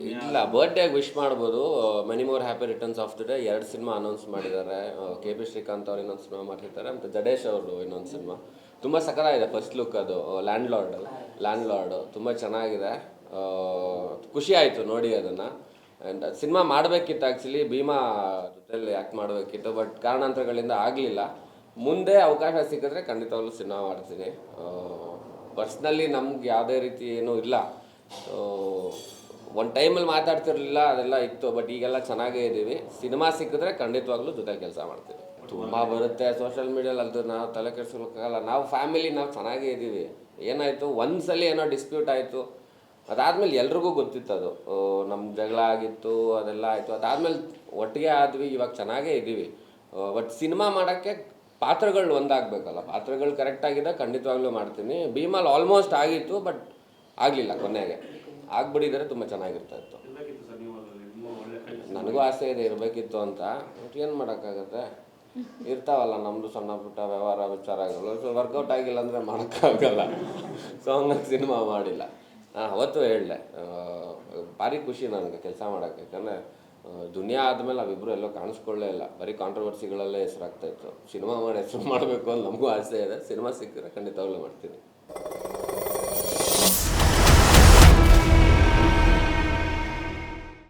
ಇಲ್ಲ, ಬರ್ಡೇಗೆ ವಿಶ್ ಮಾಡ್ಬೋದು. Many more happy returns of the day 2 cinema announce ಮಾಡಿದ್ದಾರೆ. K P Srikanth ಅವ್ರು ಇನ್ನೊಂದು ಸಿನಿಮಾ ಮಾಡ್ತಿರ್ತಾರೆ, ಮತ್ತು ಜಡೇಶ್ ಅವರು ಇನ್ನೊಂದು ಸಿನಿಮಾ. ತುಂಬ ಸಖತ್ತಾಗಿದೆ ಫಸ್ಟ್ ಲುಕ್. ಅದು ಲ್ಯಾಂಡ್ ಲಾರ್ಡು ತುಂಬ ಚೆನ್ನಾಗಿದೆ. ಆ, ಖುಷಿ ಆಯಿತು ನೋಡಿ ಅದನ್ನು. ಆ್ಯಂಡ್ ಸಿನಿಮಾ ಮಾಡಬೇಕಿತ್ತು ಆ್ಯಕ್ಚುಲಿ, ಭೀಮಾ ಜೊತೆಯಲ್ಲಿ ಆ್ಯಕ್ಟ್ ಮಾಡಬೇಕಿತ್ತು, ಬಟ್ ಕಾರಣಾಂತರಗಳಿಂದ ಆಗಲಿಲ್ಲ. ಮುಂದೆ ಅವಕಾಶ ಸಿಕ್ಕಿದ್ರೆ ಖಂಡಿತವಾಗ್ಲೂ ಸಿನಿಮಾ ಮಾಡ್ತೀನಿ. ಪರ್ಸ್ನಲಿ ನಮ್ಗೆ ಯಾವುದೇ ರೀತಿ ಏನೂ ಇಲ್ಲ. ಸೊ ಒಂದು ಟೈಮಲ್ಲಿ ಮಾತಾಡ್ತಿರ್ಲಿಲ್ಲ, ಅದೆಲ್ಲ ಇತ್ತು, ಬಟ್ ಈಗೆಲ್ಲ ಚೆನ್ನಾಗೇ ಇದ್ದೀವಿ. ಸಿನಿಮಾ ಸಿಕ್ಕಿದ್ರೆ ಖಂಡಿತವಾಗ್ಲೂ ಜೊತೆ ಕೆಲಸ ಮಾಡ್ತೀವಿ. ತುಂಬ ಬರುತ್ತೆ ಸೋಷಲ್ ಮೀಡಿಯಲ್ಲಿ, ಅದು ನಾವು ತಲೆ ಕೆಡಿಸ್ಕೊಳ್ಳೋಕ್ಕಾಗಲ್ಲ. ನಾವು ಫ್ಯಾಮಿಲಿ, ನಾವು ಚೆನ್ನಾಗೇ ಇದ್ದೀವಿ. ಏನಾಯಿತು, ಒಂದ್ಸಲ ಏನೋ ಡಿಸ್ಪ್ಯೂಟ್ ಆಯಿತು, ಅದಾದಮೇಲೆ ಎಲ್ರಿಗೂ ಗೊತ್ತಿತ್ತು ಅದು. ನಮ್ಮ ಜಗಳ ಆಗಿತ್ತು, ಅದೆಲ್ಲ ಆಯಿತು. ಅದಾದಮೇಲೆ ಒಟ್ಟಿಗೆ ಆದ್ವಿ, ಇವಾಗ ಚೆನ್ನಾಗೇ ಇದ್ದೀವಿ. ಬಟ್ ಸಿನಿಮಾ ಮಾಡೋಕ್ಕೆ ಪಾತ್ರಗಳು ಒಂದಾಗಬೇಕಲ್ಲ. ಪಾತ್ರಗಳು ಕರೆಕ್ಟಾಗಿದೆ, ಖಂಡಿತವಾಗ್ಲೂ ಮಾಡ್ತೀನಿ. ಭೀಮಲ್ಲಿ ಆಲ್ಮೋಸ್ಟ್ ಆಗಿತ್ತು, ಬಟ್ ಆಗಲಿಲ್ಲ. ಕೊನೆಗೆ ಆಗ್ಬಿಟ್ಟಿದ್ರೆ ತುಂಬ ಚೆನ್ನಾಗಿರ್ತಾಯಿತ್ತು. ನನಗೂ ಆಸೆ ಇದೆ ಇರಬೇಕಿತ್ತು ಅಂತ, ಬಟ್ ಏನು ಮಾಡೋಕ್ಕಾಗತ್ತೆ, ಇರ್ತಾವಲ್ಲ ನಮ್ಮದು ಸಣ್ಣ ಪುಟ್ಟ ವ್ಯವಹಾರ ವಿಚಾರಗಳು. ಸೊ ವರ್ಕೌಟ್ ಆಗಿಲ್ಲ ಅಂದರೆ ಮಾಡೋಕ್ಕಾಗಲ್ಲ. ಸೊ ಹಂಗಾಗಿ ಸಿನಿಮಾ ಮಾಡಿಲ್ಲ. ಅವತ್ತು ಹೇಳಿದೆ, ಭಾರಿ ಖುಷಿ ನನಗೆ ಕೆಲಸ ಮಾಡೋಕ್ಕೆ. ಯಾಕಂದರೆ ದುನಿಯಾ ಆದಮೇಲೆ ನಾವಿಬ್ಬರು ಎಲ್ಲೋ ಕಾಣಿಸ್ಕೊಳ್ಳೇ ಇಲ್ಲ, ಬರೀ ಕಾಂಟ್ರವರ್ಸಿಗಳಲ್ಲೇ ಹೆಸರಾಗ್ತಾಯಿತ್ತು. ಸಿನಿಮಾ ಮಾಡಿ ಹೆಸರು ಮಾಡಬೇಕು ಅಂತ ನಮಗೂ ಆಸೆ ಇದೆ. ಸಿನಿಮಾ ಸಿಕ್ಕಿದ್ರೆ ಖಂಡಿತವಾಗ್ಲೂ ಮಾಡ್ತೀನಿ.